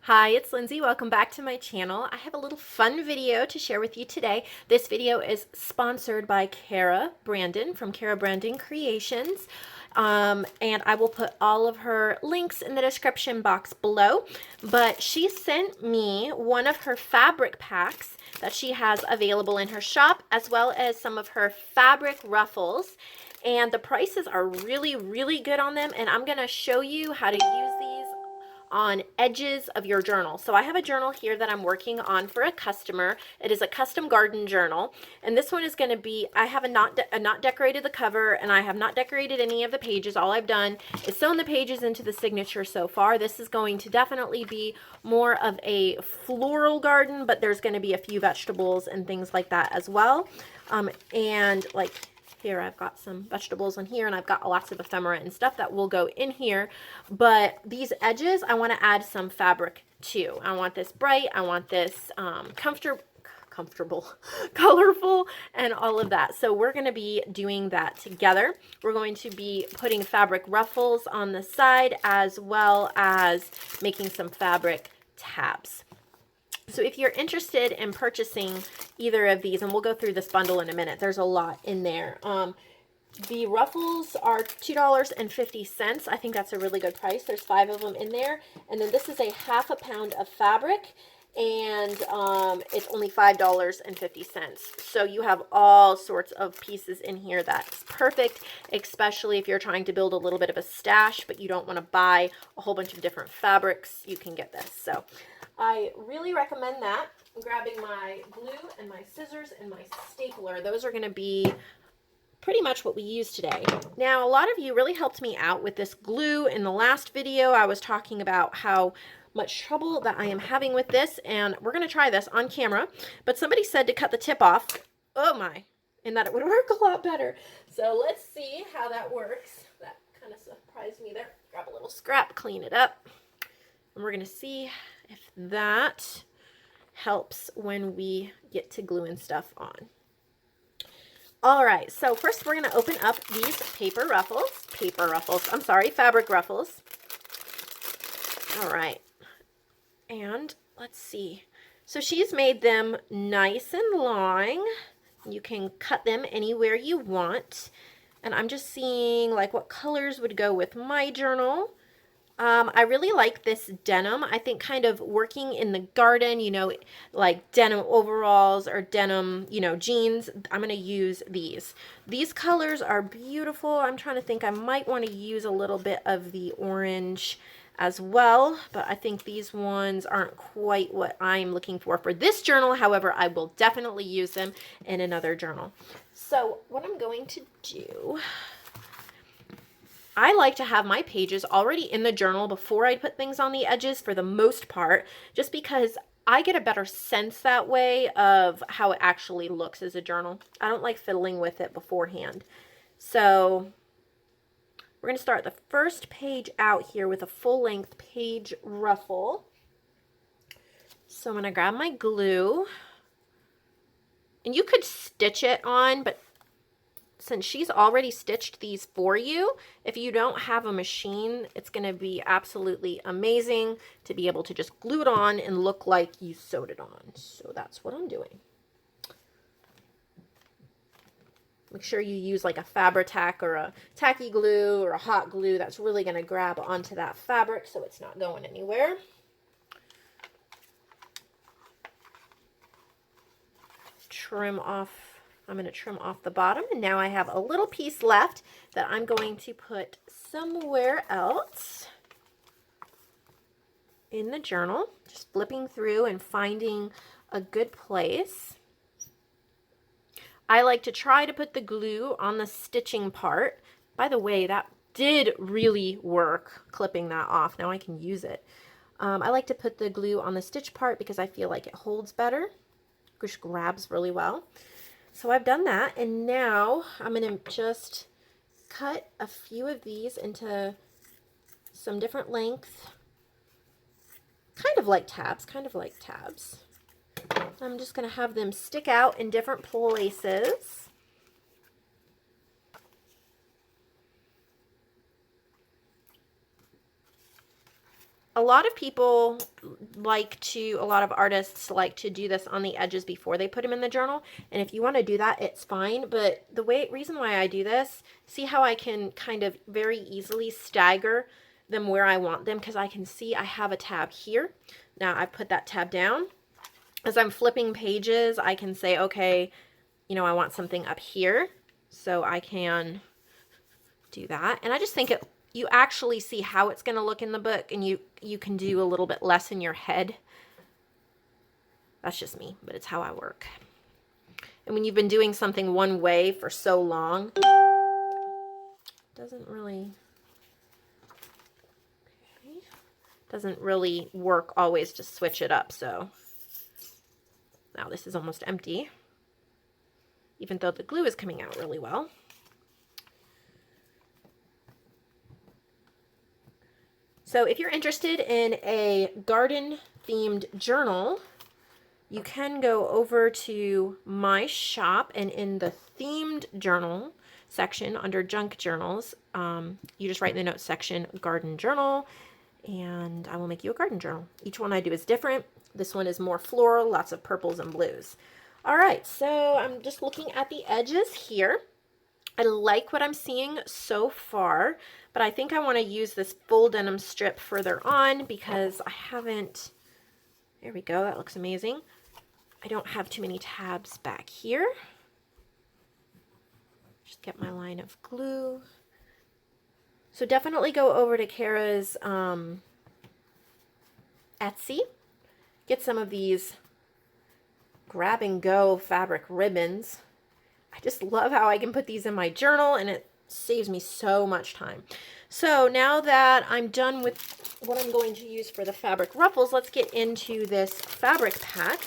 Hi, it's Lindsay. Welcome back to my channel. I have a little fun video to share with you today. This video is sponsored by Cara Brandon from Cara Brandon Creations. And I will put all of her links in the description box below. But she sent me one of her fabric packs that she has available in her shop, as well as some of her fabric ruffles. And the prices are really, really good on them. And I'm going to show you how to use these on edges of your journal. So I have a journal here that I'm working on for a customer. It is a custom garden journal, and this one is going to be, I have not decorated the cover, and I have not decorated any of the pages. All I've done is sewn the pages into the signature so far. This is going to definitely be more of a floral garden, but there's going to be a few vegetables and things like that as well. And like here I've got some vegetables in here, and I've got lots of ephemera and stuff that will go in here. But these edges, I want to add some fabric too. I want this bright, I want this comfortable, colorful, and all of that. So we're going to be doing that together. We're going to be putting fabric ruffles on the side, as well as making some fabric tabs. So if you're interested in purchasing either of these, and we'll go through this bundle in a minute, there's a lot in there. The ruffles are $2.50. I think that's a really good price. There's 5 of them in there. And then this is a ½ pound of fabric, and it's only $5.50. So you have all sorts of pieces in here. That's perfect, especially if you're trying to build a little bit of a stash, but you don't want to buy a whole bunch of different fabrics. You can get this. So I really recommend that. I'm grabbing my glue and my scissors and my stapler. Those are going to be pretty much what we use today. Now, a lot of you really helped me out with this glue. In the last video, I was talking about how much trouble that I am having with this, and we're going to try this on camera, but somebody said to cut the tip off. Oh my, and that it would work a lot better. So let's see how that works. That kind of surprised me there. Grab a little scrap, clean it up, and we're going to see if that helps when we get to gluing stuff on. All right, so first we're going to open up these fabric ruffles. All right, and let's see. So she's made them nice and long. You can cut them anywhere you want. And I'm just seeing like what colors would go with my journal. I really like this denim. I think kind of working in the garden, you know, like denim overalls or denim, you know, jeans, I'm going to use these. These colors are beautiful. I'm trying to think, I might want to use a little bit of the orange as well, but I think these ones aren't quite what I'm looking for this journal. However, I will definitely use them in another journal. So what I'm going to do, I like to have my pages already in the journal before I put things on the edges for the most part, just because I get a better sense that way of how it actually looks as a journal. I don't like fiddling with it beforehand. So we're going to start the first page out here with a full-length page ruffle. So I'm going to grab my glue. And you could stitch it on, but since she's already stitched these for you, if you don't have a machine, it's going to be absolutely amazing to be able to just glue it on and look like you sewed it on. So that's what I'm doing. Make sure you use like a Fabri-Tac or a tacky glue or a hot glue. That's really going to grab onto that fabric so it's not going anywhere. Trim off. I'm going to trim off the bottom, and now I have a little piece left that I'm going to put somewhere else in the journal. Just flipping through and finding a good place. I like to try to put the glue on the stitching part. By the way, that did really work, clipping that off. Now I can use it. I like to put the glue on the stitch part because I feel like it holds better, which grabs really well. So I've done that, and now I'm going to just cut a few of these into some different length, kind of like tabs. I'm just going to have them stick out in different places. A lot of people a lot of artists like to do this on the edges before they put them in the journal. And if you want to do that, it's fine. But the reason why I do this, see how I can kind of very easily stagger them where I want them, because I can see I have a tab here. Now I put that tab down. As I'm flipping pages, I can say, okay, you know, I want something up here. So I can do that. And I just think you actually see how it's going to look in the book, and you can do a little bit less in your head. That's just me, but it's how I work. And when you've been doing something one way for so long, it doesn't really work always to switch it up. So now this is almost empty, even though the glue is coming out really well. So if you're interested in a garden themed journal, you can go over to my shop, and in the themed journal section under junk journals, you just write in the notes section garden journal, and I will make you a garden journal. Each one I do is different. This one is more floral, lots of purples and blues. All right, so I'm just looking at the edges here. I like what I'm seeing so far, but I think I want to use this full denim strip further on because I haven't, there we go, that looks amazing. I don't have too many tabs back here. Just get my line of glue. So definitely go over to Cara's Etsy. Get some of these grab and go fabric ribbons. I just love how I can put these in my journal, and it saves me so much time. So now that I'm done with what I'm going to use for the fabric ruffles, let's get into this fabric pack.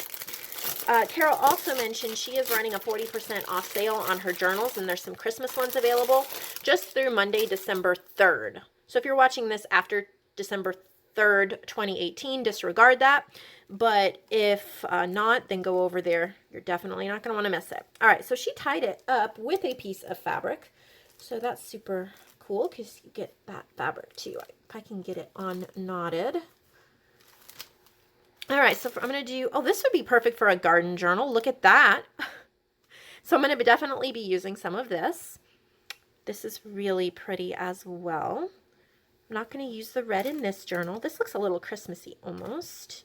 Cara also mentioned she is running a 40% off sale on her journals, and there's some Christmas ones available just through Monday, December 3rd. So if you're watching this after December 3rd, 2018, disregard that. But if not, then go over there. You're definitely not going to want to miss it. All right, so she tied it up with a piece of fabric. So that's super cool because you get that fabric too. If I can get it unknotted. All right, so I'm going to do, oh, this would be perfect for a garden journal. Look at that. So I'm going to definitely be using some of this. This is really pretty as well. I'm not going to use the red in this journal. This looks a little Christmassy almost.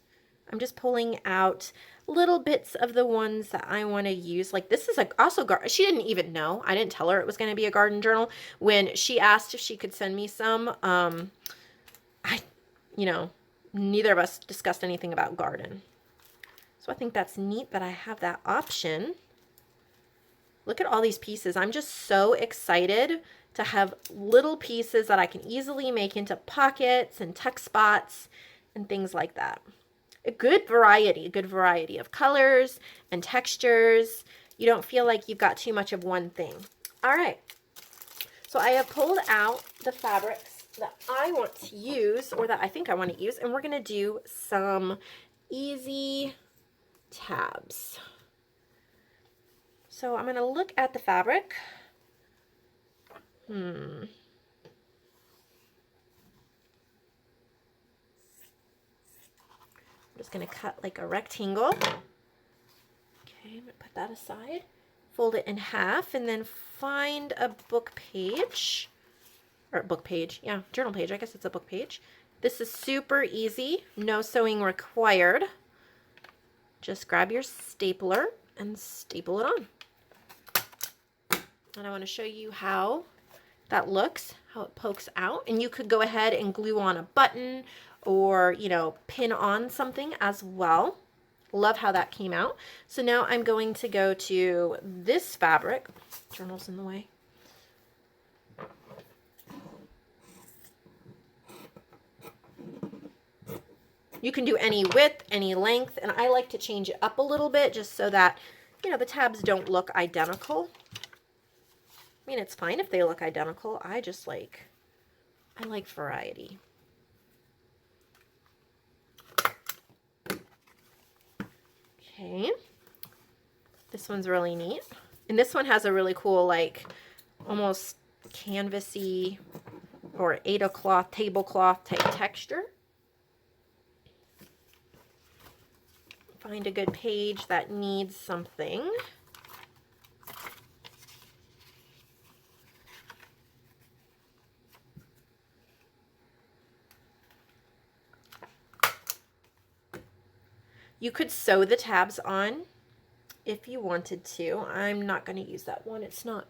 I'm just pulling out little bits of the ones that I want to use. Like this is also she didn't even know. I didn't tell her it was going to be a garden journal. When she asked if she could send me some, you know, neither of us discussed anything about garden. So I think that's neat that I have that option. Look at all these pieces. I'm just so excited to have little pieces that I can easily make into pockets and tuck spots and things like that. A good variety of colors and textures. You don't feel like you've got too much of one thing. All right. So I have pulled out the fabrics that I want to use, or that I think I want to use, and we're going to do some easy tabs. So I'm going to look at the fabric. I'm just going to cut like a rectangle. Okay, I'm going to put that aside. Fold it in half and then find a book page. Or book page, yeah, journal page. I guess it's a book page. This is super easy. No sewing required. Just grab your stapler and staple it on. And I want to show you how that looks, how it pokes out. And you could go ahead and glue on a button or, you know, pin on something as well. Love how that came out. So now I'm going to go to this fabric. Journal's in the way. You can do any width, any length, and I like to change it up a little bit just so that, you know, the tabs don't look identical. I mean, it's fine if they look identical. I like variety. Okay. This one's really neat. And this one has a really cool, like, almost canvasy or Ada cloth, tablecloth type texture. find a good page that needs something. You could sew the tabs on if you wanted to. I'm not going to use that one. It's not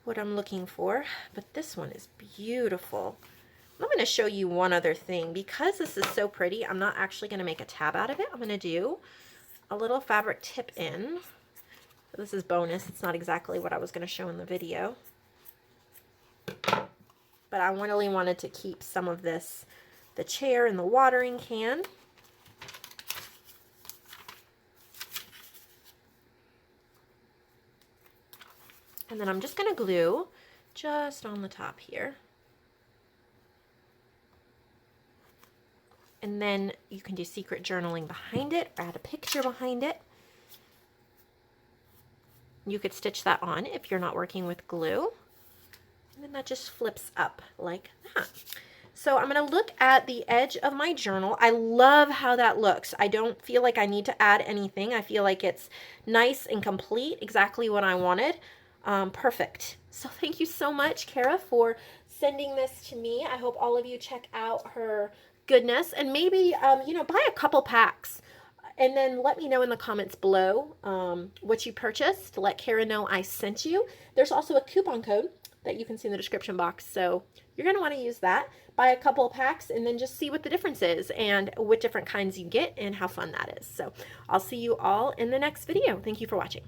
what I'm looking for, but this one is beautiful. I'm going to show you one other thing. Because this is so pretty, I'm not actually going to make a tab out of it. I'm going to do a little fabric tip in. This is bonus. It's not exactly what I was going to show in the video. But I really wanted to keep some of this, the chair and the watering can. And then I'm just going to glue just on the top here. And then you can do secret journaling behind it, or add a picture behind it. You could stitch that on if you're not working with glue. And then that just flips up like that. So I'm going to look at the edge of my journal. I love how that looks. I don't feel like I need to add anything. I feel like it's nice and complete, exactly what I wanted. Perfect. So thank you so much, Cara, for sending this to me. I hope all of you check out her goodness, and maybe, you know, buy a couple packs and then let me know in the comments below what you purchased. Let Cara know I sent you. There's also a coupon code that you can see in the description box, so you're going to want to use that. Buy a couple packs and then just see what the difference is and what different kinds you get and how fun that is. So I'll see you all in the next video. Thank you for watching.